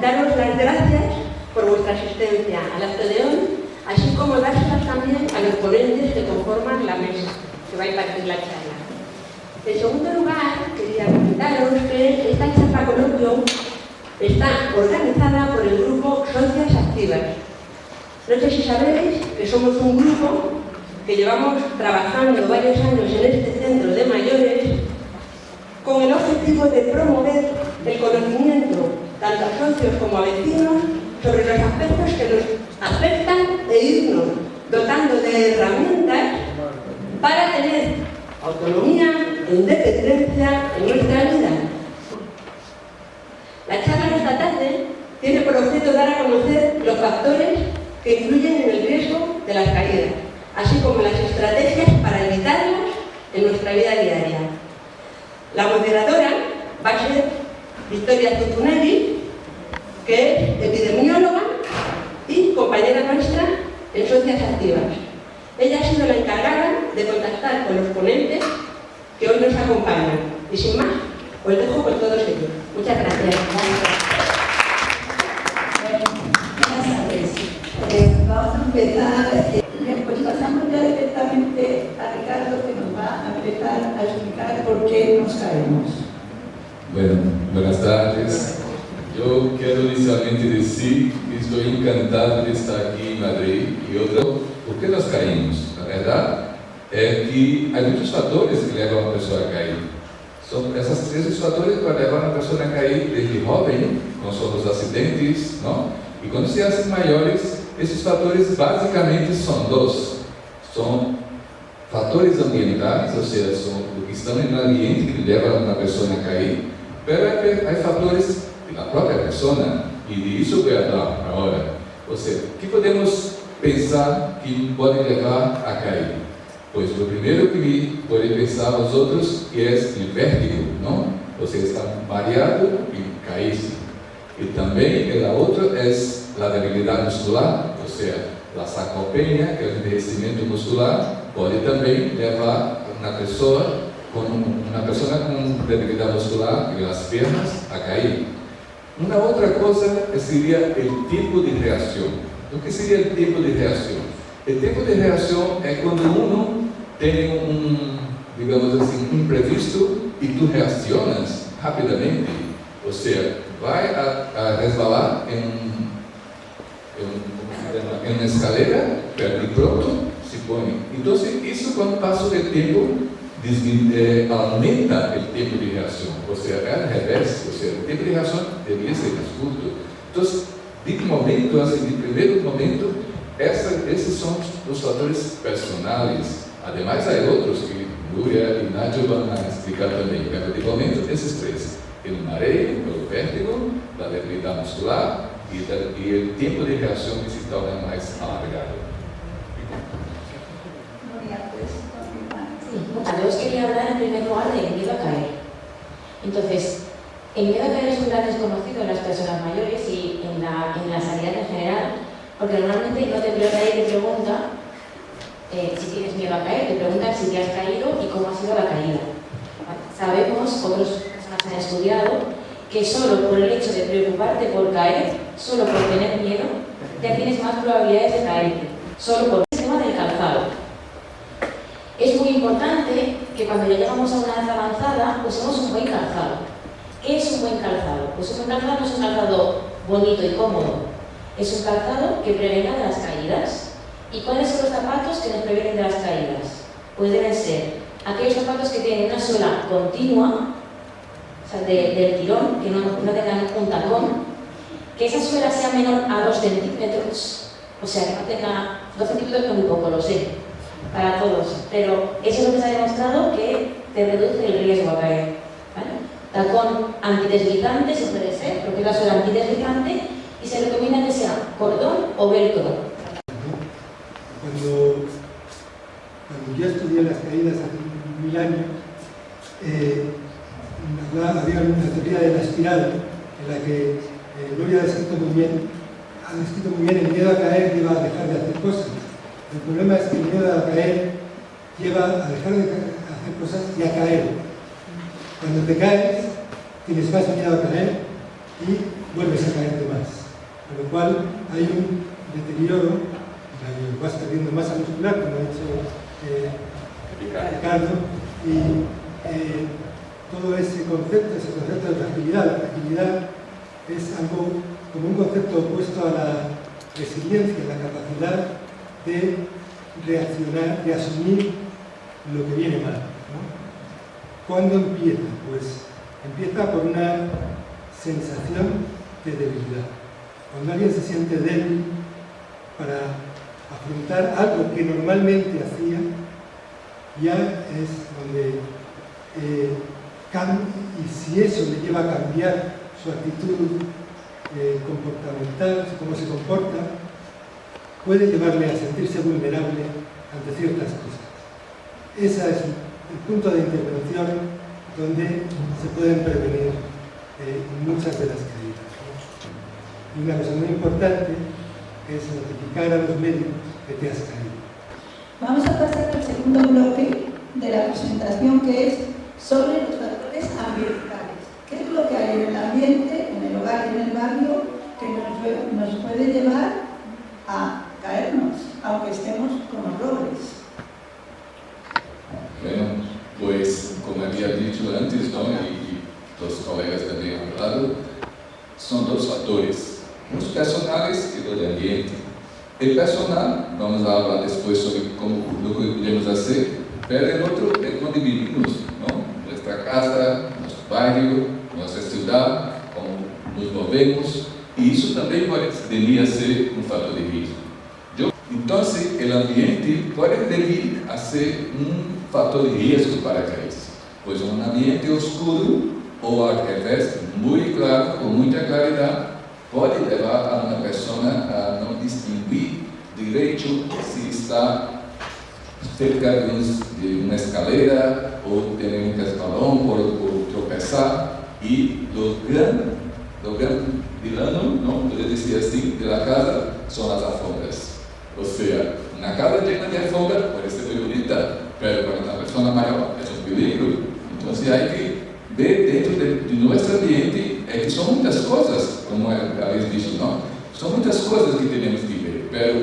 daros las gracias por vuestra asistencia al acto de hoy, así como dárselas también a los ponentes que conforman la mesa, que va a impartir la charla. En segundo lugar, quería comentaros que esta charla coloquio está organizada por el grupo Socias Activas. No sé si sabéis que somos un grupo que llevamos trabajando varios años en este centro de mayores con el objetivo de promover el conocimiento tanto a socios como a vecinos sobre los aspectos que nos afectan e irnos dotando de herramientas para tener autonomía e independencia en nuestra vida. La charla de esta tarde tiene por objeto dar a conocer los factores que influyen en el riesgo de las caídas, así como las estrategias para evitarlas en nuestra vida diaria. La moderadora va a ser Victoria Zutunelli, que es epidemióloga y compañera nuestra en Socias Activas. Ella ha sido la encargada de contactar con los ponentes que hoy nos acompañan. Y sin más, os dejo con todos ellos. Muchas gracias. Buenas tardes. Vamos a empezar. Pues pasamos ya directamente a Ricardo, que nos va a empezar a explicar por qué nos caemos. Bueno, buenas tardes. Yo quiero inicialmente decir que estoy encantado de estar aquí en Madrid y otro, ¿por qué nos caímos? La verdad es que hay muchos factores que llevan a una persona a caer. Son esos fatores que llevan a una persona a caer desde joven, como son los accidentes, ¿no? Y cuando se hacen mayores, esos factores básicamente son dos. Son fatores ambientales, o sea, son lo que están en el ambiente que llevan a una persona a caer, pero hay fatores de la propia persona, y de eso voy a hablar ahora. O sea, ¿qué podemos pensar que puede llevar a caer? Pues lo primero que pueden pensar vosotros es el vértigo, ¿no? O sea, está mareado y caerse. Y también la otra es la debilidad muscular, o sea, la sarcopenia, que es el envejecimiento muscular, puede también llevar a una persona con debilidad muscular en las piernas a caer. Una otra cosa sería el tiempo de reacción. ¿Qué sería el tiempo de reacción? El tiempo de reacción es cuando uno tiene digamos así, un imprevisto y tú reaccionas rápidamente. O sea, va a resbalar en una escalera, pero de pronto se pone. Entonces, eso con el paso del tiempo aumenta el tiempo de reacción, o sea, es al revés, o sea, el tiempo de reacción debería ser más corto. Entonces, de momento, así, de primer momento, esos son los factores personales. Además, hay otros que Nuria y Nacho van a explicar también, pero de momento, esos tres: el mareo, el vértigo, la debilidad muscular y el tiempo de reacción que se torna más alargado. Yo os quería hablar en primer lugar del miedo a caer. Entonces, el miedo a caer es un gran desconocido en las personas mayores y en la sanidad en general, porque normalmente no te pregunta si tienes miedo a caer, te preguntan si te has caído y cómo ha sido la caída. Sabemos, otras personas han estudiado, que solo por el hecho de preocuparte por caer, solo por tener miedo, ya tienes más probabilidades de caerte, solo por el tema del calzado. Es muy importante que cuando ya llegamos a una edad avanzada, usemos un buen calzado. ¿Qué es un buen calzado? Pues un buen calzado no es un calzado bonito y cómodo, es un calzado que prevenga de las caídas. ¿Y cuáles son los zapatos que nos previenen de las caídas? Pues deben ser aquellos zapatos que tienen una suela continua, o sea, del tirón, que no tengan un tacón, que esa suela sea menor a 2 centímetros, o sea, que no tenga 2 centímetros, muy poco, lo sé, para todos, pero eso es lo que se ha demostrado que te reduce el riesgo a caer, ¿vale? Tacón antideslizante, se puede ser, porque es la suela antideslizante, y se recomienda que sea cordón o velcro. Cuando yo estudié las caídas hace 1000 años, había una teoría de la espiral en la que Nuria ha descrito muy bien el miedo a caer lleva a dejar de hacer cosas. El problema es que el miedo a caer lleva a dejar de hacer cosas y a caer. Cuando te caes, tienes más miedo a caer y vuelves a caerte más. Con lo cual hay un deterioro, vas perdiendo masa muscular, como ha dicho Ricardo, y todo ese concepto de fragilidad. La fragilidad es algo como un concepto opuesto a la resiliencia, la capacidad de reaccionar, de asumir lo que viene mal, ¿no? ¿Cuándo empieza? Pues empieza por una sensación de debilidad. Cuando alguien se siente débil para afrontar algo que normalmente hacía, ya es donde cambia, y si eso le lleva a cambiar su actitud comportamental, cómo se comporta, puede llevarle a sentirse vulnerable ante ciertas cosas. Ese es el punto de intervención donde se pueden prevenir muchas de las caídas. Y una cosa muy importante es notificar a los médicos que te has caído. Vamos a pasar al segundo bloque de la presentación, que es sobre los factores ambientales. ¿Qué es lo que hay en el ambiente, en el hogar y en el barrio que nos puede llevar a caernos, aunque estemos como robles? Bueno, pues como había dicho antes, ¿no? y los colegas también han hablado, son dos factores, los personales y los de ambiente. El personal, vamos a hablar después sobre lo que podemos hacer, pero el otro es donde vivimos, ¿no? Nuestra casa, nuestro barrio, nuestra ciudad, cómo nos movemos, y eso también debería ser un factor de riesgo. Entonces, el ambiente puede venir a ser un factor de riesgo para caerse, pues un ambiente oscuro o al revés, muy claro, con mucha claridad, puede llevar a una persona a no distinguir derecho si está cerca de una escalera o tener un escalón por tropezar, y lo gran vilano, ¿no? Puede decir así, de la casa son las alfombras. O sea, una casa llena de alfombras puede ser muy bonita, pero para una persona mayor es un peligro. Entonces hay que ver dentro de nuestro ambiente que son muchas cosas, como habéis dicho, ¿no? Son muchas cosas que tenemos que ver, pero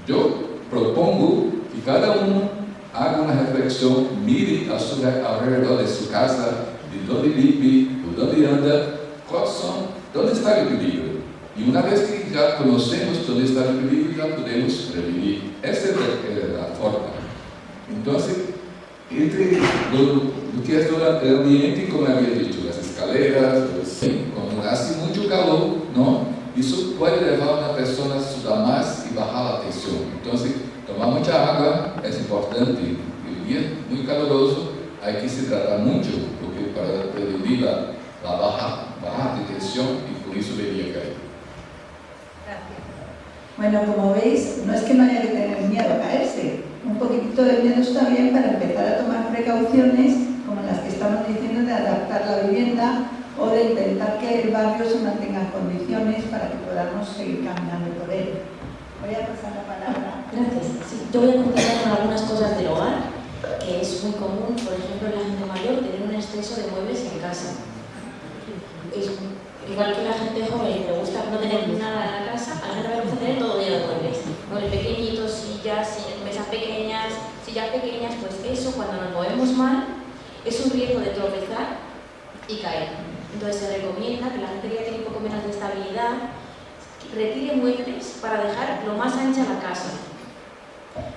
yo propongo que cada uno haga una reflexión, mire alrededor de su casa, de dónde vive, por dónde anda, dónde está el peligro. Y una vez que ya conocemos dónde está el peligro, ya podemos prevenir. Esa es la forma. Entonces, entre lo que es el ambiente, como había dicho, las escaleras, cuando hace mucho calor, ¿no? Eso puede llevar a una persona a sudar más y bajar la tensión. Entonces, tomar mucha agua es importante. El día muy caluroso hay que se tratar mucho, porque para prevenir la baja de tensión, y por eso debería caer. Bueno, como veis, no es que no haya que tener miedo a caerse. Un poquitito de miedo está bien para empezar a tomar precauciones, como las que estamos diciendo, de adaptar la vivienda o de intentar que el barrio se mantenga en condiciones para que podamos seguir caminando por él. Voy a pasar la palabra. Gracias. Sí, yo voy a continuar con algunas cosas del hogar, que es muy común, por ejemplo, en la gente mayor, tener un exceso de muebles en casa. Igual que la gente joven le gusta no tener nada en la casa, a la gente le gusta tener todo lleno de muebles. Muebles pequeñitos, sillas, mesas pequeñas, sillas pequeñas, pues eso, cuando nos movemos mal, es un riesgo de tropezar y caer. Entonces se recomienda que la gente que ya tiene un poco menos de estabilidad retire muebles para dejar lo más ancha la casa.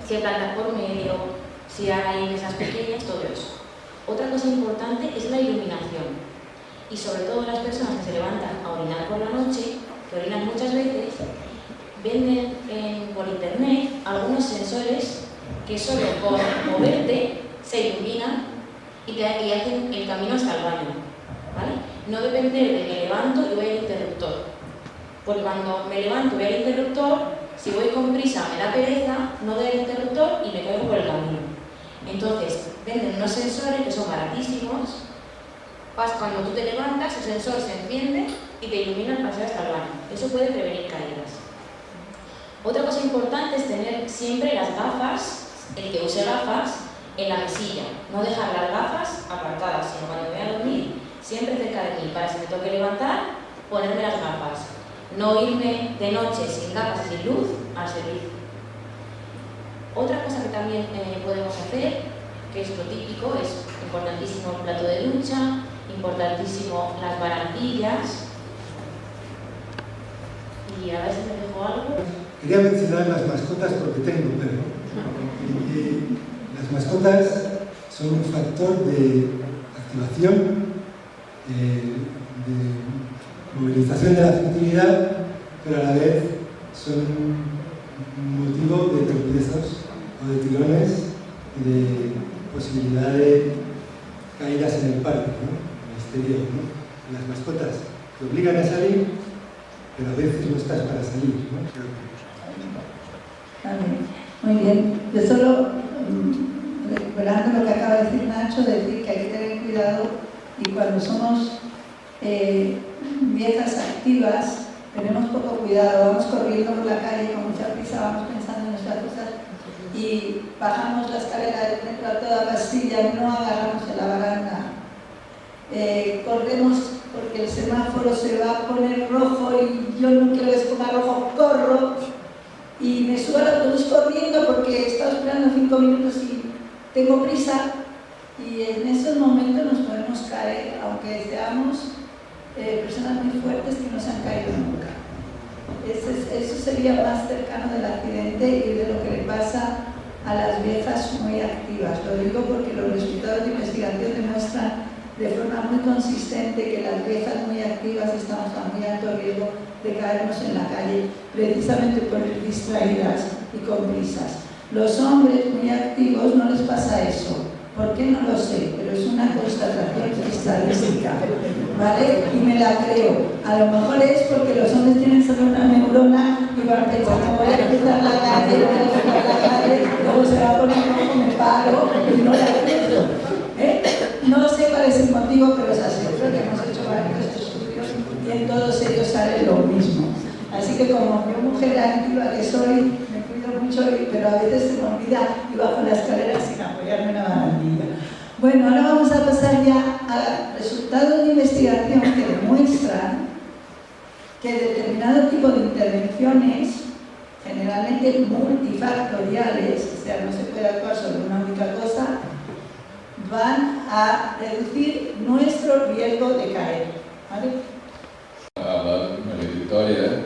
Si hay plantas por medio, si hay mesas pequeñas, todo eso. Otra cosa importante es la iluminación. Y sobre todo las personas que se levantan a orinar por la noche, que orinan muchas veces, venden por internet algunos sensores que solo por moverte se iluminan y hacen el camino hasta el baño, ¿vale? No depender de me levanto y voy al interruptor, porque cuando me levanto y voy al interruptor, si voy con prisa me da pereza, no doy al interruptor y me caigo por el camino. Entonces venden unos sensores que son baratísimos. Cuando tú te levantas, el sensor se enciende y te ilumina al pasar hasta el baño. Eso puede prevenir caídas. Otra cosa importante es tener siempre las gafas, el que use gafas, en la mesilla. No dejar las gafas apartadas, sino cuando me voy a dormir, siempre cerca de mí, para si me tengo que levantar, ponerme las gafas, no irme de noche sin gafas y sin luz al servicio. Otra cosa que también podemos hacer, que es lo típico, es importantísimo el plato de ducha, importantísimo las barandillas. Y a ver si me dejo algo. Quería mencionar las mascotas porque tengo perro. Y las mascotas son un factor de activación, de movilización de la afectividad, pero a la vez son un motivo de tropiezos o de tirones y de posibilidad de caídas en el parque, ¿no? En el exterior, ¿no? Las mascotas te obligan a salir, pero a veces no estás para salir, ¿no? Muy bien. Yo solo, recuperando lo que acaba de decir Nacho, decir que hay que tener cuidado y cuando somos viejas activas, tenemos poco cuidado, vamos corriendo por la calle con mucha prisa, vamos pensando en nuestras cosas y bajamos la escalera del metro a toda pastilla, no agarramos en la baranda. Corremos porque el semáforo se va a poner rojo y yo no quiero que se ponga rojo, corro y me subo al autobús corriendo porque he estado esperando 5 minutos y tengo prisa y en esos momentos nos podemos caer, aunque seamos personas muy fuertes que no se han caído nunca. Eso sería más cercano del accidente y de lo que le pasa a las viejas muy activas. Lo digo porque los resultados de investigación demuestran de forma muy consistente que las viejas muy activas estamos a muy alto riesgo de caernos en la calle, precisamente por ir distraídas y con prisas. Los hombres muy activos no les pasa eso. ¿Por qué? No lo sé, pero es una constatación estadística, ¿vale? Y me la creo. A lo mejor es porque los hombres tienen solo una neurona y van pensando, voy a cruzar la calle, luego se va a poner rojo, me paro y no la cruzo. No sé cuál es el motivo, pero es así. Creo que hemos hecho varios estudios y en todos ellos sale lo mismo. Así que como yo, mujer activa que soy, me cuido mucho, pero a veces se me olvida y bajo la escalera sin apoyarme en la barandilla. Bueno, ahora vamos a pasar ya a resultados de investigación que demuestran que determinado tipo de intervenciones, generalmente multifactoriales, o sea, no se puede actuar sobre una única cosa, van a reducir nuestro riesgo de caer, ¿vale? La victoria,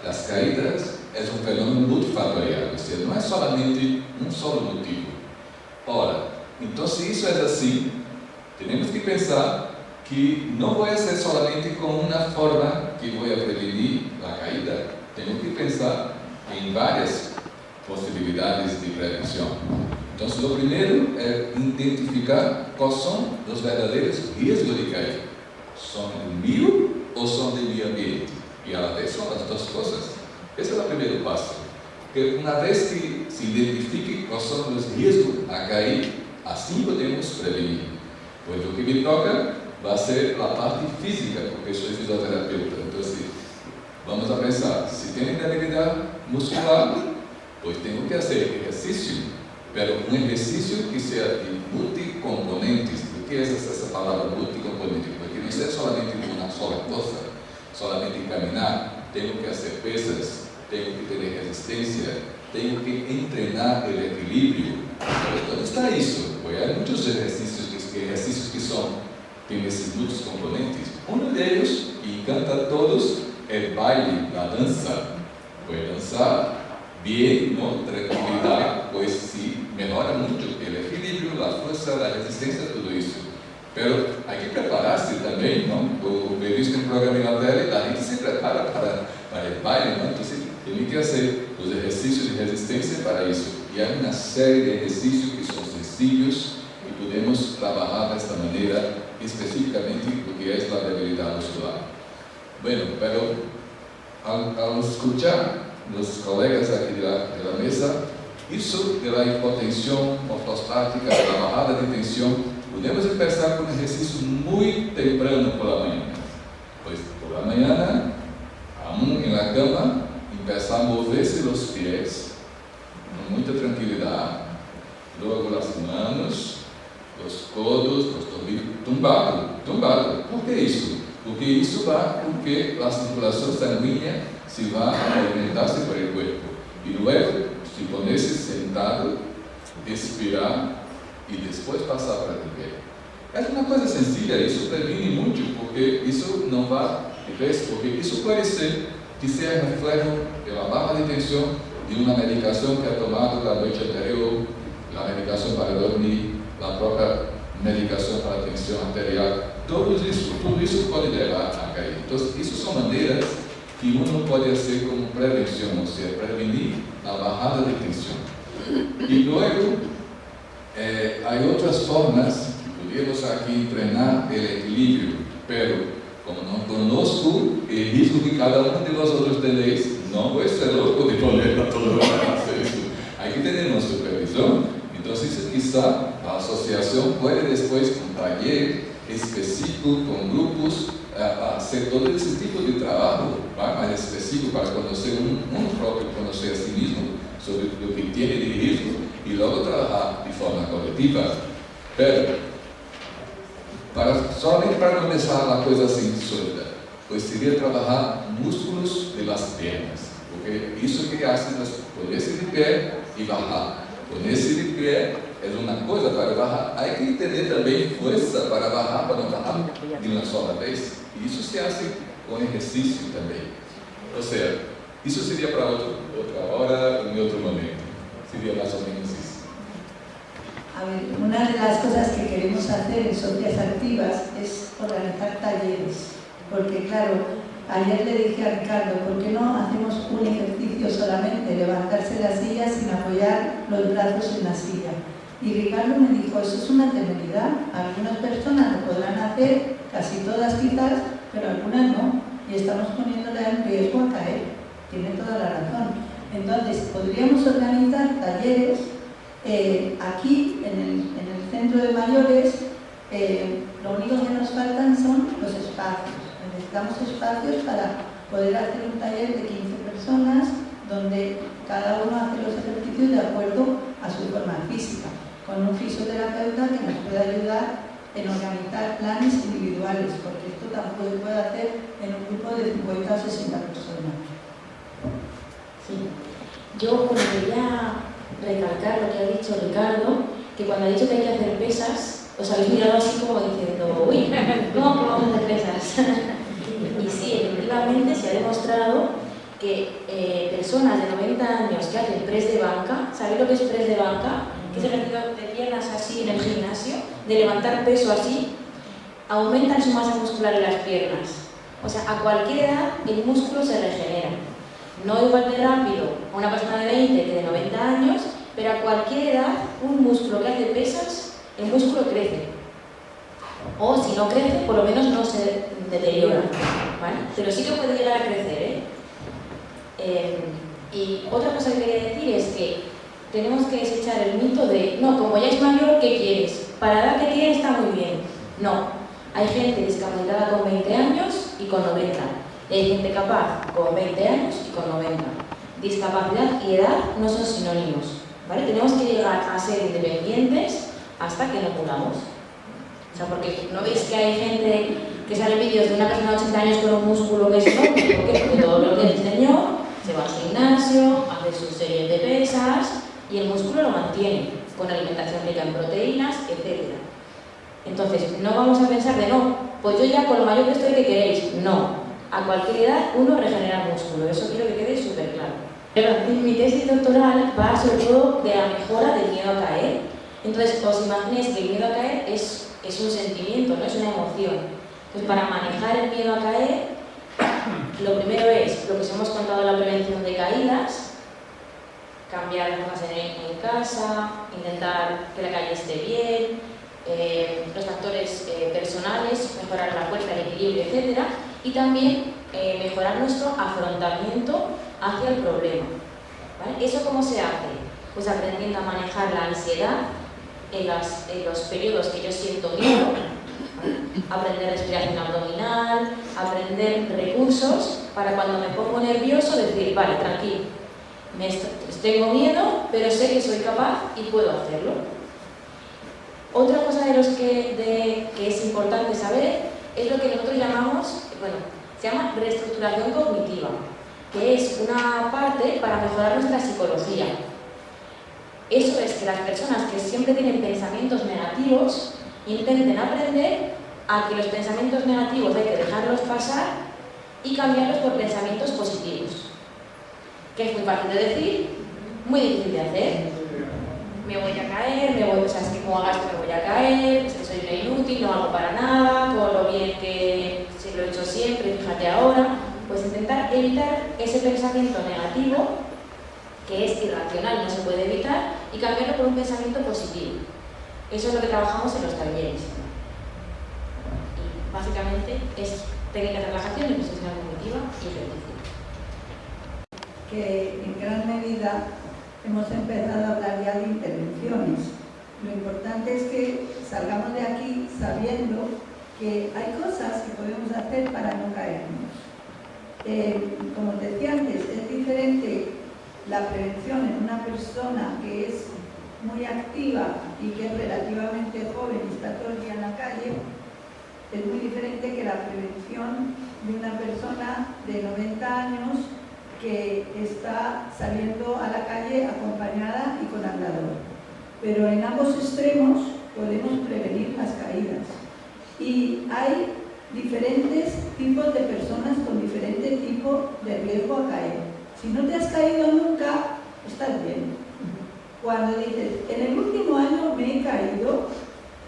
las caídas es un fenómeno multifactorial, es decir, no es solamente un solo motivo. Ahora, entonces si eso es así, tenemos que pensar que no voy a ser solamente con una forma que voy a prevenir la caída, tengo que pensar en varias posibilidades de prevención. Entonces, lo primero es identificar cuáles son los verdaderos riesgos de caer. ¿Son el mío o son del medio ambiente? Y a la vez son las dos cosas. Ese es el primer paso. Que una vez que se identifique cuáles son los riesgos a caer, así podemos prevenir. Pues lo que me toca va a ser la parte física, porque soy fisioterapeuta. Entonces, vamos a pensar, si tienen debilidad muscular, pues tengo que hacer ejercicio. Pero un ejercicio que sea de multicomponentes. ¿Por qué es esa palabra multicomponente? Porque no es solamente una sola cosa, solamente caminar, tengo que hacer pesas, tengo que tener resistencia, tengo que entrenar el equilibrio. Pero ¿dónde está eso? Pues hay muchos ejercicios que tienen esos muchos componentes. Uno de ellos, que encanta a todos, es el baile, la danza. Puede danzar bien, ¿no? Tranquilidad, pues sí, mejora mucho el equilibrio, la fuerza, la resistencia, todo eso. Pero hay que prepararse también, ¿no? Como he visto en el programa en la tele, la gente se prepara para el baile, ¿no? Entonces, tiene que hacer los ejercicios de resistencia para eso. Y hay una serie de ejercicios que son sencillos y podemos trabajar de esta manera específicamente lo que es la debilidad muscular. Bueno, pero al escuchar los colegas aquí de la mesa, eso de la hipotensión ortostática, de la bajada de tensión, podemos empezar con ejercicio muy temprano por la mañana. Pues por la mañana, aún en la cama, empezar a moverse los pies con mucha tranquilidad, luego las manos, los codos, los tobillos, tumbado. ¿Por qué eso? porque eso va con que la circulación sanguínea se va a alimentarse por el cuerpo. Y luego, si ponerse sentado, expirar y después pasar para el pie. Es una cosa sencilla, eso previene mucho, porque eso no va de vez, porque eso puede ser que sea reflejo de la baja de tensión de una medicación que ha tomado la noche anterior, la medicación para dormir, la propia medicación para tensión arterial, todo eso puede llevar a caer. Entonces, esas son maneras que uno puede hacer como prevención, o sea, prevenir la bajada de tensión. Y luego, hay otras formas que podemos aquí entrenar el equilibrio, pero como no conozco el riesgo que cada uno de vosotros tenéis, no voy a ser loco de poner a todos a hacer eso. Hay que tener una supervisión. Entonces, quizá la asociación puede después, con taller específico, con grupos, hacer todo ese tipo de trabajo más específico para conocer uno propio, conocer a sí mismo sobre lo que tiene de riesgo y luego trabajar de forma colectiva. Pero, solamente para no dejar la cosa así suelta, pues sería trabajar músculos de las piernas, porque eso que hacen es ponerse de pie y bajar. Ponerse de pie es una cosa para bajar, hay que tener también fuerza para bajar, para no bajar de una sola vez. Y eso se hace con ejercicio también. O sea, eso sería para otra hora, en otro momento. Sería más o menos eso. A ver, una de las cosas que queremos hacer en Socias Activas es organizar talleres. Porque claro, ayer le dije a Ricardo, ¿por qué no hacemos un ejercicio solamente, levantarse de la silla sin apoyar los brazos en la silla? Y Ricardo me dijo, eso es una temeridad. Algunas personas lo podrán hacer, casi todas quizás, pero algunas no. Y estamos poniéndole en riesgo a caer. Tiene toda la razón. Entonces, podríamos organizar talleres aquí, en el centro de mayores. Lo único que nos faltan son los espacios. Necesitamos espacios para poder hacer un taller de 15 personas donde cada uno hace los ejercicios de acuerdo a su forma física, con un fisioterapeuta que nos pueda ayudar en organizar planes individuales, porque esto tampoco se puede hacer en un grupo de 50 o 60 personas. Sí. Yo quería recalcar lo que ha dicho Ricardo, que cuando ha dicho que hay que hacer pesas, os habéis mirado así como diciendo, uy, ¿cómo vamos a hacer pesas? Y sí, efectivamente se ha demostrado que personas de 90 años que hacen press de banca, ¿sabéis lo que es press de banca? Que es el ejercicio de piernas así en el gimnasio, de levantar peso así, aumentan su masa muscular en las piernas. O sea, a cualquier edad el músculo se regenera. No igual de rápido a una persona de 20 que de 90 años, pero a cualquier edad un músculo que hace pesas, el músculo crece. O si no crece, por lo menos no se deteriora, ¿vale? Pero sí que puede llegar a crecer, y otra cosa que quería decir es que tenemos que desechar el mito de no, como ya es mayor, ¿qué quieres? Para la edad que tienes está muy bien. No, hay gente discapacitada con 20 años y con 90. Y hay gente capaz con 20 años y con 90. Discapacidad y edad no son sinónimos, ¿vale? Tenemos que llegar a ser independientes hasta que no podamos. O sea, porque no veis que hay gente que sale vídeos de una persona de 80 años con un músculo que es enorme. ¿Por qué? Porque todo lo que enseñó se va al gimnasio, hace sus series de pesas y el músculo lo mantiene con alimentación rica en proteínas, etc. Entonces, no vamos a pensar de no, pues yo ya con lo mayor que estoy, ¿qué queréis? No. A cualquier edad uno regenera músculo, eso quiero que quede súper claro. Pero mi tesis doctoral va sobre todo de la mejora del miedo a caer. Entonces, os imaginéis que el miedo a caer es un sentimiento, no es una emoción. Entonces, para manejar el miedo a caer, lo primero es lo que os hemos contado, la prevención de caídas, cambiar las cosas en casa, intentar que la calle esté bien, los factores personales, mejorar la fuerza, el equilibrio, etc. Y también mejorar nuestro afrontamiento hacia el problema, ¿vale? ¿Eso cómo se hace? Pues aprendiendo a manejar la ansiedad en los periodos que yo siento miedo, aprender respiración abdominal, aprender recursos para cuando me pongo nervioso decir, vale, tranquilo, tengo miedo, pero sé que soy capaz y puedo hacerlo. Otra cosa que es importante saber es lo que nosotros llamamos, bueno, se llama reestructuración cognitiva, que es una parte para mejorar nuestra psicología. Eso es que las personas que siempre tienen pensamientos negativos intenten aprender a que los pensamientos negativos hay que dejarlos pasar y cambiarlos por pensamientos positivos. Que es muy fácil de decir, muy difícil de hacer. Me voy a caer, o sea, es que como hagas esto me voy a caer, es que soy una inútil, no hago para nada, todo lo bien que se lo he hecho siempre, fíjate ahora. Pues intentar evitar ese pensamiento negativo, que es irracional, no se puede evitar, y cambiarlo por un pensamiento positivo. Eso es lo que trabajamos en los talleres. Y básicamente es técnicas de relajación, reestructuración cognitiva y ejercicio. Que en gran medida hemos empezado a hablar ya de intervenciones. Lo importante es que salgamos de aquí sabiendo que hay cosas que podemos hacer para no caernos. Como te decía antes, es diferente la prevención en una persona que es muy activa y que es relativamente joven y está todo el día en la calle, es muy diferente que la prevención de una persona de 90 años que está saliendo a la calle acompañada y con andador. Pero en ambos extremos podemos prevenir las caídas. Y hay diferentes tipos de personas con diferente tipo de riesgo a caer. Si no te has caído nunca, estás bien. Cuando dices, en el último año me he caído,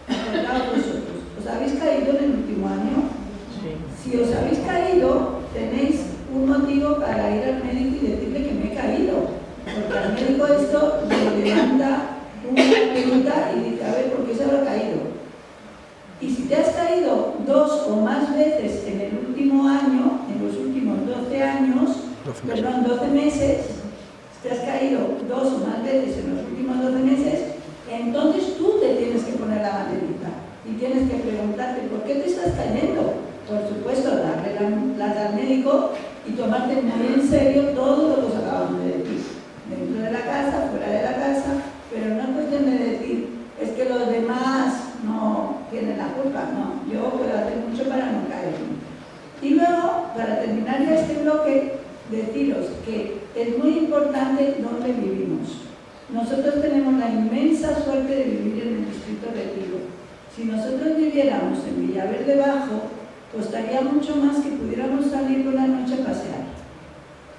acordaos vosotros, ¿os habéis caído en el último año? Sí. Si os habéis caído, tenéis un motivo para ir al médico y decirle que me he caído. Porque al médico esto le levanta una pregunta y dice, a ver, ¿por qué se habrá caído? Y si te has caído 2 o más veces en el último año, en los últimos 12 meses, si te has caído 2 o más veces en los últimos 12 meses, entonces tú te tienes que poner la banderita y tienes que preguntarte ¿por qué te estás cayendo? Por supuesto, darle la al médico y tomarte muy en serio todo lo que os acabamos de decir. Dentro de la casa, fuera de la casa, pero no es cuestión de decir es que los demás no tienen la culpa, no, yo puedo hacer mucho para no caerme. Y luego, para terminar ya este bloque, deciros que es muy importante dónde vivimos. Nosotros tenemos la inmensa suerte de vivir en el distrito Retiro. Si nosotros viviéramos en Villaverde Bajo, costaría mucho más que pudiéramos salir por la noche a pasear.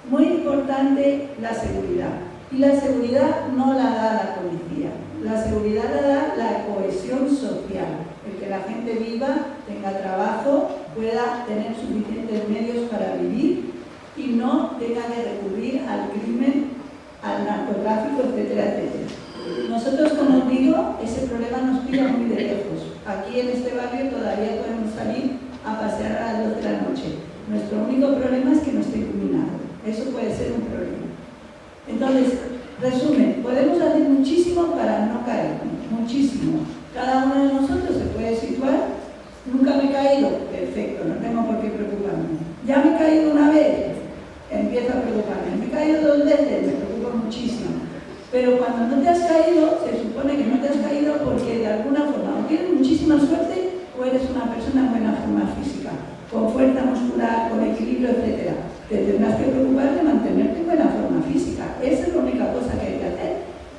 Muy importante la seguridad. Y la seguridad no la da la policía. La seguridad la da la cohesión social. El que la gente viva, tenga trabajo, pueda tener suficientes medios para vivir y no tenga que recurrir al crimen, al narcotráfico, etcétera, etcétera. Nosotros, como os digo, ese problema nos pilla muy de lejos. Aquí en este barrio todavía podemos salir a pasear a las 12 de la noche. Nuestro único problema es que no esté iluminado. Eso puede ser un problema. Entonces, resumen, podemos hacer muchísimo para no caer, muchísimo. Cada uno de nosotros se puede situar. Nunca me he caído, perfecto, no tengo por qué preocuparme. Ya me he caído una vez, empiezo a preocuparme. Me he caído 2 veces, me preocupo muchísimo. Pero cuando no te has caído, se supone que no te has caído porque de alguna forma o tienes muchísima suerte o eres una persona en buena forma física, con fuerza muscular, con equilibrio, etc. Te tendrás que preocupar de mantenerte en buena forma física. Esa es la única cosa que hay que hacer.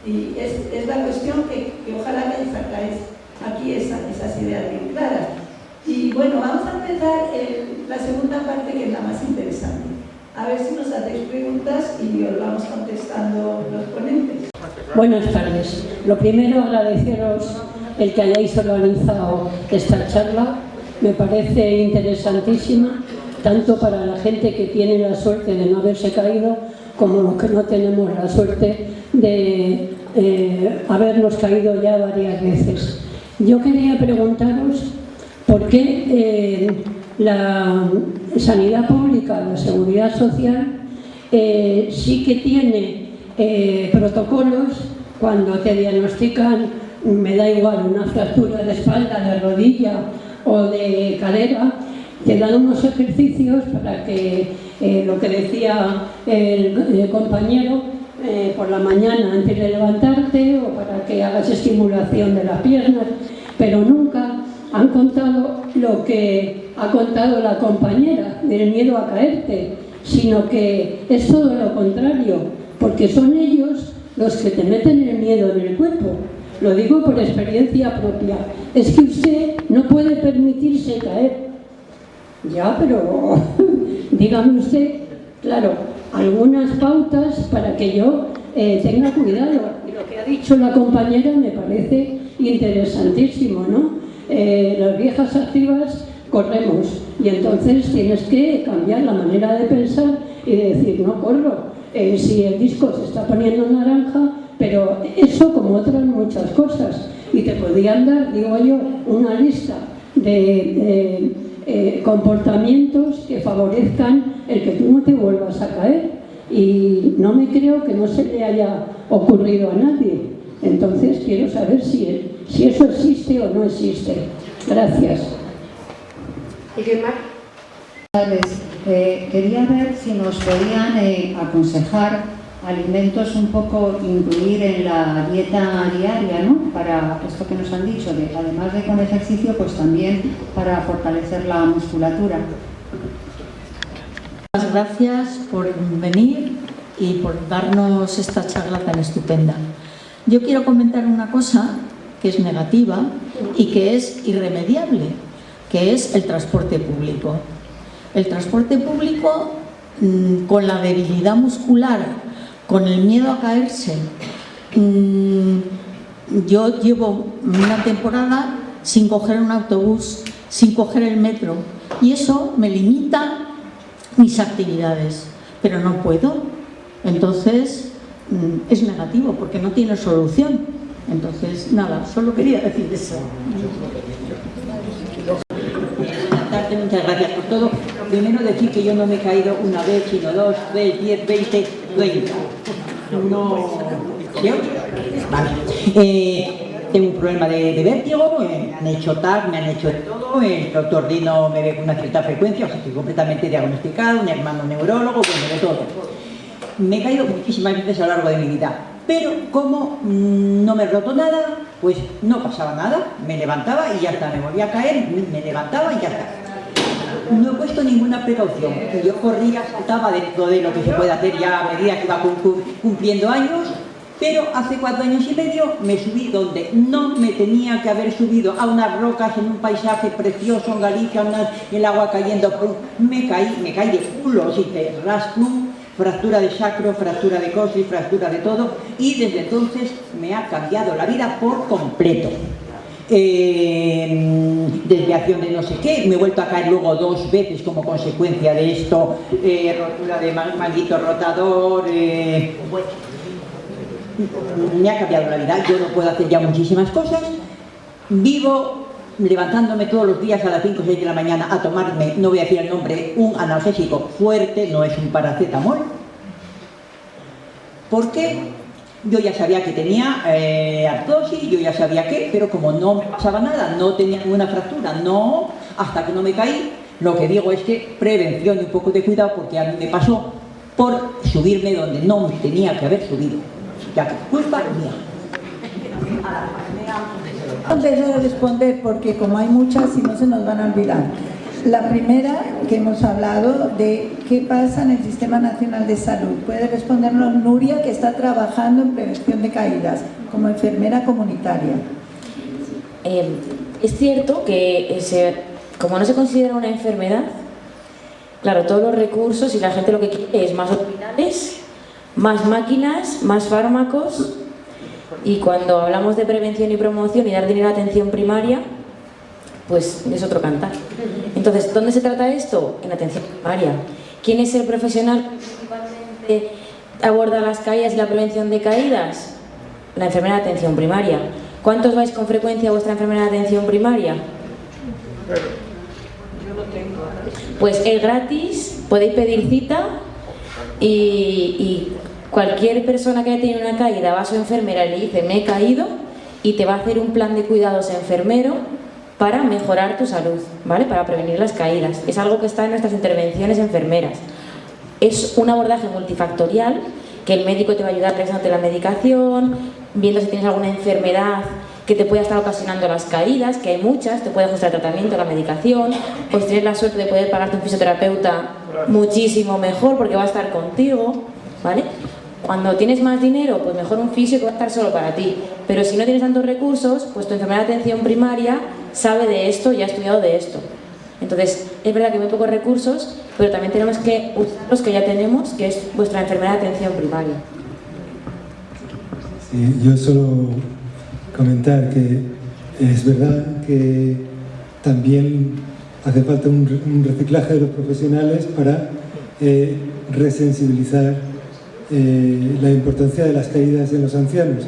Y es la cuestión que ojalá que sacáis aquí esas ideas bien claras. Y bueno, vamos a empezar la segunda parte, que es la más interesante. A ver si nos hacéis preguntas y os vamos contestando los ponentes. Buenas tardes. Lo primero, agradeceros el que hayáis organizado esta charla. Me parece interesantísima, tanto para la gente que tiene la suerte de no haberse caído, como los que no tenemos la suerte de habernos caído ya varias veces. Yo quería preguntaros por qué la sanidad pública, la seguridad social, sí que tiene protocolos cuando te diagnostican, me da igual, una fractura de espalda, de rodilla o de cadera, te dan unos ejercicios para que, lo que decía el compañero, por la mañana antes de levantarte, o para que hagas estimulación de las piernas, pero nunca han contado lo que ha contado la compañera del miedo a caerte, sino que es todo lo contrario, porque son ellos los que te meten el miedo en el cuerpo. Lo digo por experiencia propia. Es que usted no puede permitirse caer. Ya, pero dígame usted, claro, algunas pautas para que yo tenga cuidado. Y lo que ha dicho la compañera me parece interesantísimo, ¿no? Las viejas activas corremos y entonces tienes que cambiar la manera de pensar y de decir, no corro. Si el disco se está poniendo naranja, pero eso como otras muchas cosas. Y te podían dar, digo yo, una lista de comportamientos que favorezcan el que tú no te vuelvas a caer. Y no me creo que no se le haya ocurrido a nadie. Entonces quiero saber si eso existe o no existe. Gracias. ¿Y qué más? Quería ver si nos podían aconsejar alimentos un poco incluir en la dieta diaria, ¿no? Para esto que nos han dicho, además de con ejercicio, pues también para fortalecer la musculatura. Muchas gracias por venir y por darnos esta charla tan estupenda. Yo quiero comentar una cosa que es negativa y que es irremediable, que es el transporte público. El transporte público, con la debilidad muscular, con el miedo a caerse. Yo llevo una temporada sin coger un autobús, sin coger el metro, y eso me limita mis actividades, pero no puedo. Entonces es negativo porque no tiene solución. Entonces, nada, solo quería decir eso. Muchas gracias por todo. Primero decir que yo no me he caído una vez, sino 2, 3, 10, 20, 20. No. ¿Sí? Vale. Tengo un problema de vértigo, me han hecho TAC, me han hecho de todo, el doctor Dino me ve con una cierta frecuencia, o sea, estoy completamente diagnosticado, mi hermano neurólogo, bueno, de todo. Me he caído muchísimas veces a lo largo de mi vida, pero como no me he roto nada, pues no pasaba nada, me levantaba y ya está, me volvía a caer, me levantaba y ya está. No he puesto ninguna precaución, yo corría, saltaba dentro de lo que se puede hacer ya a medida que va cumpliendo años, pero hace 4 años y medio me subí donde no me tenía que haber subido, a unas rocas en un paisaje precioso en Galicia, el agua cayendo, me caí de culo, así que rasplum, fractura de sacro, fractura de coxis, fractura de todo, y desde entonces me ha cambiado la vida por completo. Desviación de no sé qué, me he vuelto a caer luego 2 veces como consecuencia de esto, rotura de manguito rotador, me ha cambiado la vida, yo no puedo hacer ya muchísimas cosas, vivo levantándome todos los días a las 5 o 6 de la mañana a tomarme, no voy a decir el nombre, un analgésico fuerte, no es un paracetamol. ¿Por qué? Yo ya sabía que tenía artrosis, yo ya sabía que, pero como no me pasaba nada, no tenía ninguna fractura, no, hasta que no me caí, lo que digo es que prevención y un poco de cuidado, porque a mí me pasó por subirme donde no me tenía que haber subido, ya que culpa mía. Antes de responder, porque como hay muchas y no se nos van a olvidar. La primera, que hemos hablado de qué pasa en el Sistema Nacional de Salud. Puede respondernos Nuria, que está trabajando en prevención de caídas como enfermera comunitaria. Es cierto que como no se considera una enfermedad, claro, todos los recursos y la gente lo que quiere es más hospitales, más máquinas, más fármacos, y cuando hablamos de prevención y promoción y dar dinero a atención primaria, pues es otro cantar. Entonces, ¿dónde se trata esto? En atención primaria. ¿Quién es el profesional que principalmente aborda las caídas y la prevención de caídas? La enfermera de atención primaria. ¿Cuántos vais con frecuencia a vuestra enfermera de atención primaria? Pues es gratis, podéis pedir cita y cualquier persona que haya tenido una caída va a su enfermera y le dice me he caído y te va a hacer un plan de cuidados enfermero para mejorar tu salud, ¿vale? Para prevenir las caídas. Es algo que está en nuestras intervenciones enfermeras. Es un abordaje multifactorial que el médico te va a ayudar revisándote la medicación, viendo si tienes alguna enfermedad que te pueda estar ocasionando las caídas, que hay muchas, te puede ajustar el tratamiento, la medicación, pues tienes la suerte de poder pagarte un fisioterapeuta muchísimo mejor porque va a estar contigo, ¿vale? Cuando tienes más dinero, pues mejor un fisio que va a estar solo para ti. Pero si no tienes tantos recursos, pues tu enfermera de atención primaria sabe de esto y ha estudiado de esto. Entonces, es verdad que hay muy pocos recursos, pero también tenemos que usar los que ya tenemos, que es vuestra enfermera de atención primaria. Sí, yo solo comentar que es verdad que también hace falta un reciclaje de los profesionales para resensibilizar la importancia de las caídas en los ancianos,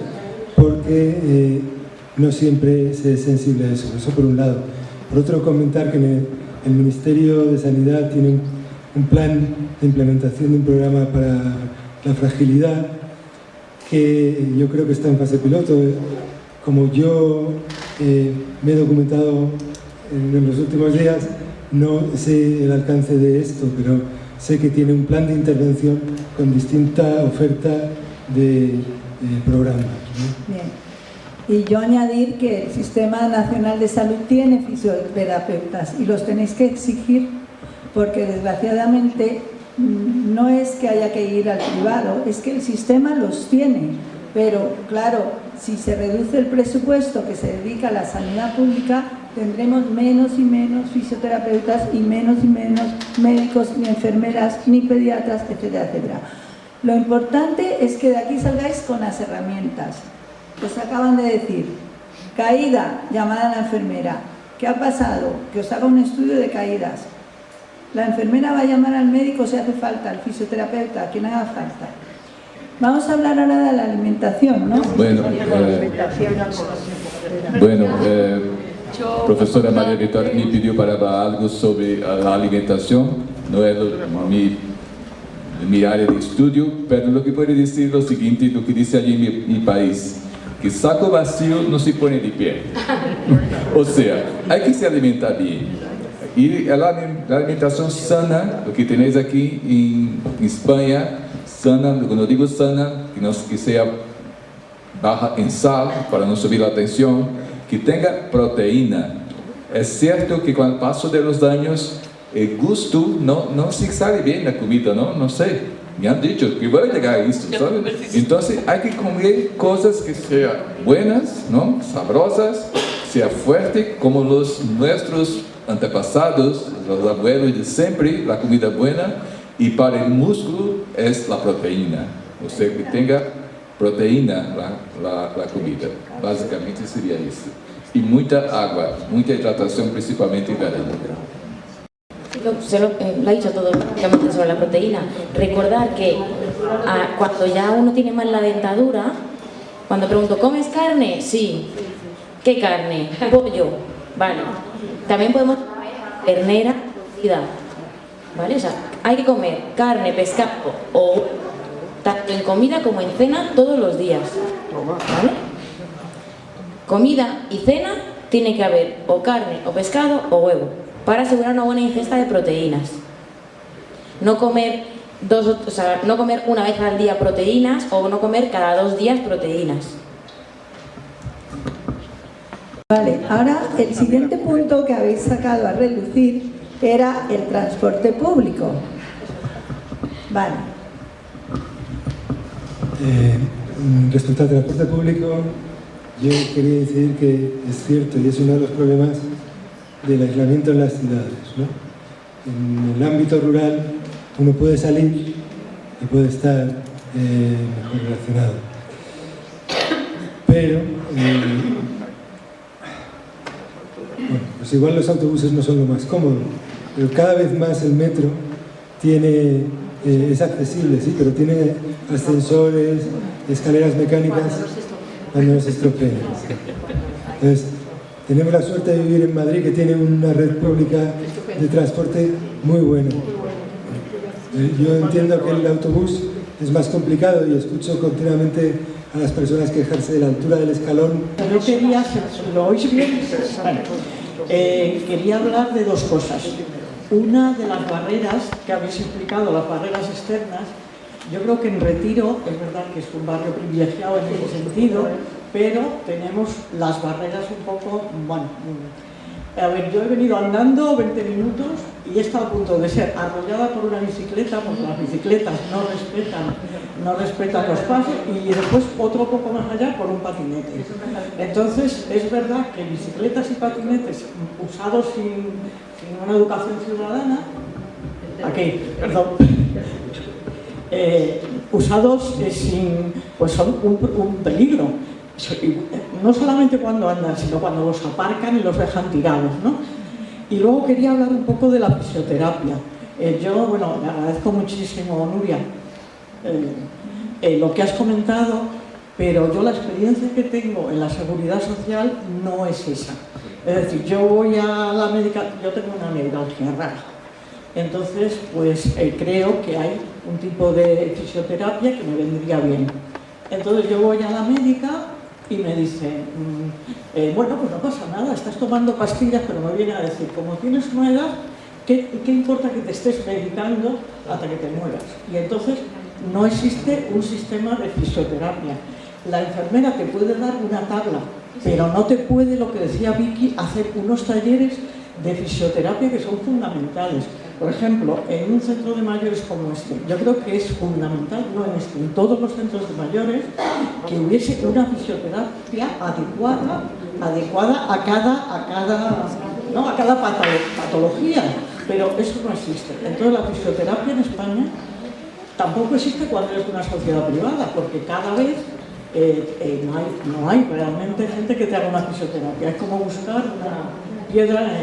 porque no siempre se es sensible a eso. Eso por un lado. Por otro, comentar que el Ministerio de Sanidad tiene un plan de implementación de un programa para la fragilidad que yo creo que está en fase piloto. Como yo me he documentado en los últimos días, no sé el alcance de esto, pero sé que tiene un plan de intervención con distinta oferta de programas, ¿no? Bien. Y yo añadir que el Sistema Nacional de Salud tiene fisioterapeutas y los tenéis que exigir porque desgraciadamente no es que haya que ir al privado, es que el sistema los tiene. Pero claro, si se reduce el presupuesto que se dedica a la sanidad pública, tendremos menos y menos fisioterapeutas y menos médicos, ni enfermeras, ni pediatras, etcétera, etcétera. Lo importante es que de aquí salgáis con las herramientas. Os acaban de decir, caída, llamada a la enfermera. ¿Qué ha pasado? Que os haga un estudio de caídas. La enfermera va a llamar al médico si hace falta, al fisioterapeuta, a quien haga falta. Vamos a hablar ahora de la alimentación, ¿no? Profesora María Vitória me pidió para hablar algo sobre la alimentación. No es mi área de estudio, pero lo que puedo decir es lo siguiente, lo que dice allí en mi país, que saco vacío no se pone de pie. O sea, hay que se alimentar bien. Y la alimentación sana, lo que tenéis aquí en España, sana, cuando digo sana, que sea baja en sal, para no subir la tensión, que tenga proteína. Es cierto que con el paso de los años, el gusto no se sale bien la comida, no sé. Me han dicho que voy a llegar a esto, ¿sabes? Entonces hay que comer cosas que sean buenas, ¿no? Sabrosas, sea fuerte, como nuestros antepasados, los abuelos de siempre, la comida buena, y para el músculo es la proteína. O sea, que tenga proteína la comida. Básicamente sería eso. Y mucha agua, mucha hidratación, principalmente en verano. Lo ha dicho todo sobre la proteína. Recordar que cuando ya uno tiene mal la dentadura, cuando pregunto, ¿comes carne? Sí. ¿Qué carne? Pollo. Vale. También podemos comer ternera cocida. ¿Vale? O sea, hay que comer carne, pescado o tanto en comida como en cena todos los días. ¿Vale? Comida y cena tiene que haber o carne, o pescado o huevo, para asegurar una buena ingesta de proteínas. No comer no comer una vez al día proteínas o no comer cada 2 días proteínas. Vale, ahora el siguiente punto que habéis sacado a relucir era el transporte público. Vale. Respecto al transporte público, yo quería decir que es cierto y es uno de los problemas del aislamiento en las ciudades, ¿no? En el ámbito rural uno puede salir y puede estar mejor relacionado. Pero, bueno, pues igual los autobuses no son lo más cómodo, pero cada vez más el metro es accesible, sí, pero tiene ascensores, escaleras mecánicas cuando nos estropean. Entonces, tenemos la suerte de vivir en Madrid, que tiene una red pública de transporte muy buena. Yo entiendo que el autobús es más complicado y escucho continuamente a las personas quejarse de la altura del escalón. Yo quería, ¿lo oís bien? Vale. Quería hablar de 2 cosas. Una de las barreras que habéis explicado, las barreras externas, Yo creo que en Retiro, es verdad que es un barrio privilegiado en ese sentido, pero tenemos las barreras un poco, bueno, a ver, yo he venido andando 20 minutos y he estado a punto de ser arrollada por una bicicleta, porque las bicicletas no respetan los pasos, y después otro poco más allá por un patinete. Entonces, es verdad que bicicletas y patinetes usados sin una educación ciudadana, aquí, perdón, usados sin, pues son un peligro. No solamente cuando andan, sino cuando los aparcan y los dejan tirados, ¿no? Y luego quería hablar un poco de la fisioterapia. Yo, bueno, le agradezco muchísimo, Nuria, lo que has comentado, pero yo la experiencia que tengo en la seguridad social no es esa. Es decir, yo voy a la médica, yo tengo una neuralgia rara, entonces pues creo que hay un tipo de fisioterapia que me vendría bien. Entonces yo voy a la médica y me dice, bueno, pues no pasa nada, estás tomando pastillas, pero me viene a decir, como tienes una edad, ¿qué importa que te estés medicando hasta que te mueras? Y entonces no existe un sistema de fisioterapia. La enfermera te puede dar una tabla, pero no te puede, lo que decía Vicky, hacer unos talleres de fisioterapia que son fundamentales. Por ejemplo, en un centro de mayores como este, yo creo que es fundamental, no en este, en todos los centros de mayores, que hubiese una fisioterapia adecuada a cada patología, pero eso no existe. Entonces la fisioterapia en España tampoco existe cuando es una sociedad privada, porque cada vez no hay realmente gente que te haga una fisioterapia. Es como buscar una piedra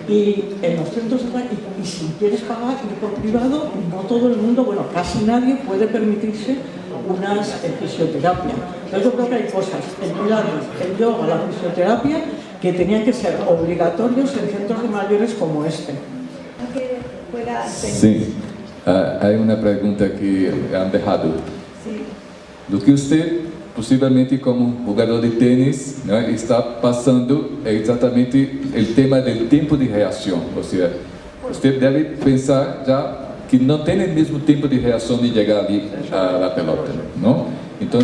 y en los centros, y si quieres pagar ir por privado, no todo el mundo, bueno, casi nadie puede permitirse unas fisioterapia. Entonces yo creo que hay cosas, el pilates, el yoga, la fisioterapia, que tenían que ser obligatorios en centros de mayores como este. Sí, hay una pregunta que han dejado. Sí. Do que usted, possivelmente como jogador de tênis, né, está passando exatamente o tema do tempo de reação. Ou seja, você deve pensar já que não tem o mesmo tempo de reação de chegar ali à pelota, não? Então,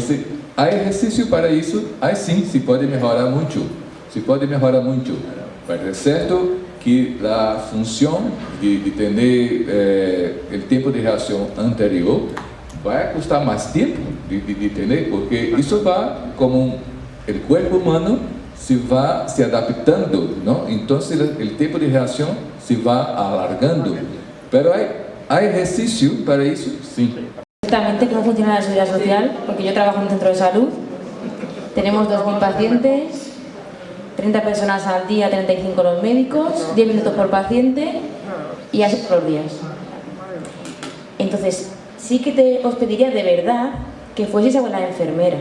há exercício para isso? Aí sim, se pode melhorar muito. Se pode melhorar muito. Mas é certo que a função de ter o tempo de reação anterior vai custar mais tempo de entender, porque isso vai, como o corpo humano se vai se adaptando, não? Então o tempo de reação se vai alargando. Pero hay exercicio para eso, sí. Exactamente cómo funciona la seguridad social, porque yo trabajo en un centro de salud, tenemos 2.000 pacientes, 30 personas al día, 35 los médicos, 10 minutos por paciente y así todos los días. Entonces, sí que os pediría de verdad que fueseis a la enfermera,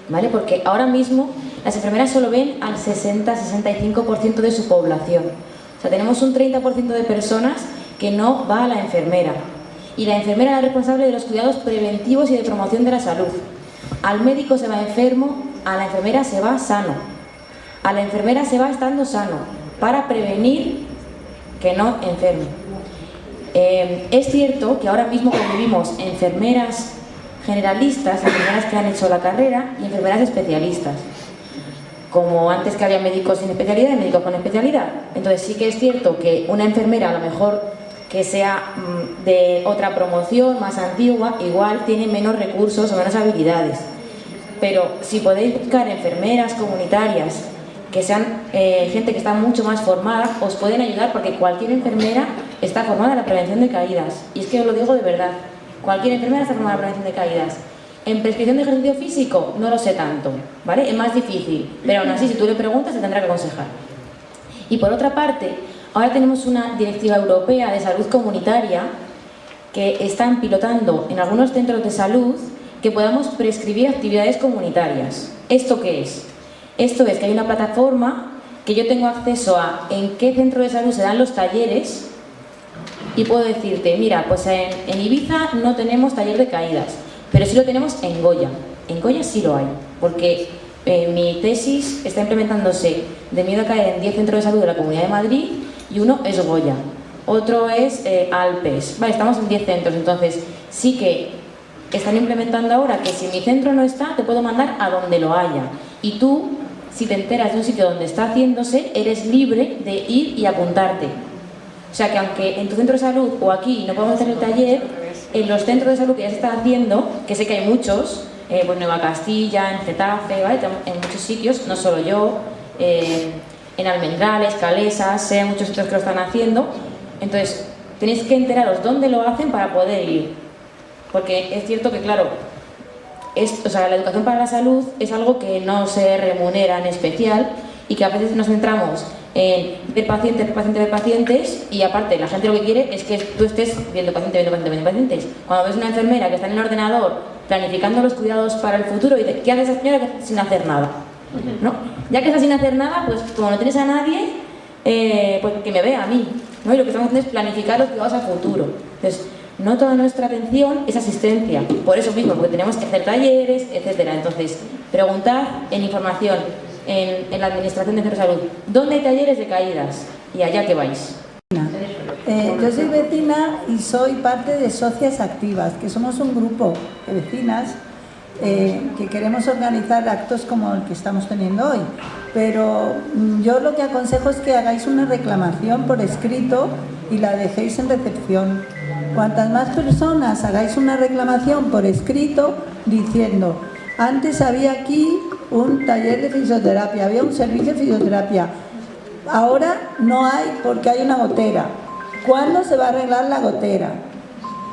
¿vale? Porque ahora mismo las enfermeras solo ven al 60-65% de su población. O sea, tenemos un 30% de personas que no va a la enfermera. Y la enfermera es la responsable de los cuidados preventivos y de promoción de la salud. Al médico se va enfermo, a la enfermera se va sano. A la enfermera se va estando sano, para prevenir que no enferme. Es cierto que ahora mismo convivimos enfermeras generalistas, enfermeras que han hecho la carrera y enfermeras especialistas. Como antes que había médicos sin especialidad y médicos con especialidad. Entonces sí que es cierto que una enfermera, a lo mejor que sea de otra promoción, más antigua, igual tiene menos recursos o menos habilidades. Pero si podéis buscar enfermeras comunitarias que sean gente que está mucho más formada, os pueden ayudar, porque cualquier enfermera está formada en la prevención de caídas. Y es que os lo digo de verdad, cualquier enfermera está formada en la prevención de caídas. En prescripción de ejercicio físico no lo sé tanto, ¿vale? Es más difícil, pero aún así si tú le preguntas te tendrá que aconsejar. Y por otra parte, ahora tenemos una directiva europea de salud comunitaria que están pilotando en algunos centros de salud que podamos prescribir actividades comunitarias. ¿Esto qué es? Esto es que hay una plataforma que yo tengo acceso a en qué centro de salud se dan los talleres y puedo decirte, mira, pues en Ibiza no tenemos taller de caídas, pero sí lo tenemos en Goya. En Goya sí lo hay, porque mi tesis está implementándose de miedo a caer en 10 centros de salud de la Comunidad de Madrid y uno es Goya, otro es Alpes. Vale, estamos en 10 centros, entonces sí que están implementando ahora que si mi centro no está, te puedo mandar a donde lo haya. Y tú, si te enteras de un sitio donde está haciéndose, eres libre de ir y apuntarte. O sea que aunque en tu centro de salud o aquí no podamos hacer el taller, en los centros de salud que ya se están haciendo, que sé que hay muchos, pues Nueva Castilla, en Getafe, ¿vale? En muchos sitios, no solo yo, en Almendrales, Calesas, sé muchos centros que lo están haciendo. Entonces, tenéis que enteraros dónde lo hacen para poder ir. Porque es cierto que, claro, o sea, la educación para la salud es algo que no se remunera en especial y que a veces nos centramos en ver pacientes y aparte la gente lo que quiere es que tú estés viendo pacientes. Cuando ves una enfermera que está en el ordenador planificando los cuidados para el futuro y dice, ¿qué hace esa señora sin hacer nada? ¿No? Ya que está sin hacer nada, pues como no tienes a nadie, pues que me vea a mí, ¿no? Y lo que estamos haciendo es planificar los cuidados a futuro. Entonces, no toda nuestra atención es asistencia, por eso mismo, porque tenemos que hacer talleres, etcétera. Entonces, preguntad en información, en la administración de centros de salud, ¿dónde hay talleres de caídas? Y allá que vais. Yo soy vecina y soy parte de Socias Activas, que somos un grupo de vecinas que queremos organizar actos como el que estamos teniendo hoy. Pero yo lo que aconsejo es que hagáis una reclamación por escrito y la dejéis en recepción. Cuantas más personas hagáis una reclamación por escrito diciendo, antes había aquí un taller de fisioterapia, había un servicio de fisioterapia, ahora no hay porque hay una gotera. ¿Cuándo se va a arreglar la gotera?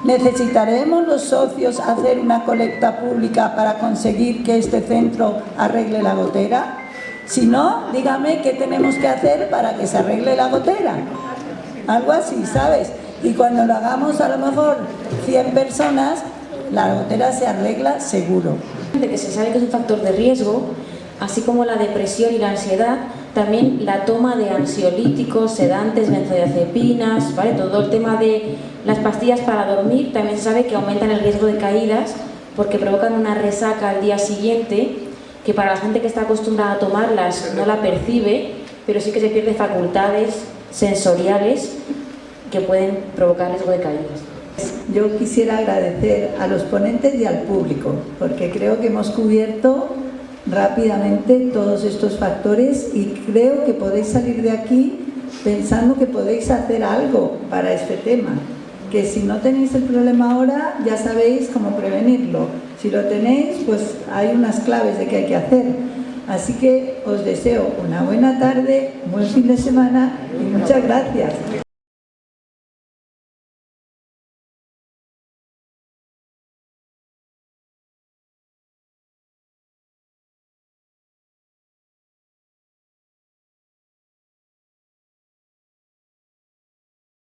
¿Necesitaremos los socios hacer una colecta pública para conseguir que este centro arregle la gotera? Si no, dígame qué tenemos que hacer para que se arregle la gotera. Algo así, ¿sabes? Y cuando lo hagamos a lo mejor 100 personas, la gotera se arregla seguro. Que se sabe que es un factor de riesgo, así como la depresión y la ansiedad, también la toma de ansiolíticos, sedantes, benzodiazepinas, ¿vale? Todo el tema de las pastillas para dormir, también se sabe que aumentan el riesgo de caídas porque provocan una resaca al día siguiente, que para la gente que está acostumbrada a tomarlas no la percibe, pero sí que se pierde facultades sensoriales que pueden provocar riesgo de caídas. Yo quisiera agradecer a los ponentes y al público, porque creo que hemos cubierto rápidamente todos estos factores y creo que podéis salir de aquí pensando que podéis hacer algo para este tema, que si no tenéis el problema ahora ya sabéis cómo prevenirlo, si lo tenéis pues hay unas claves de qué hay que hacer. Así que os deseo una buena tarde, un buen fin de semana y muchas gracias.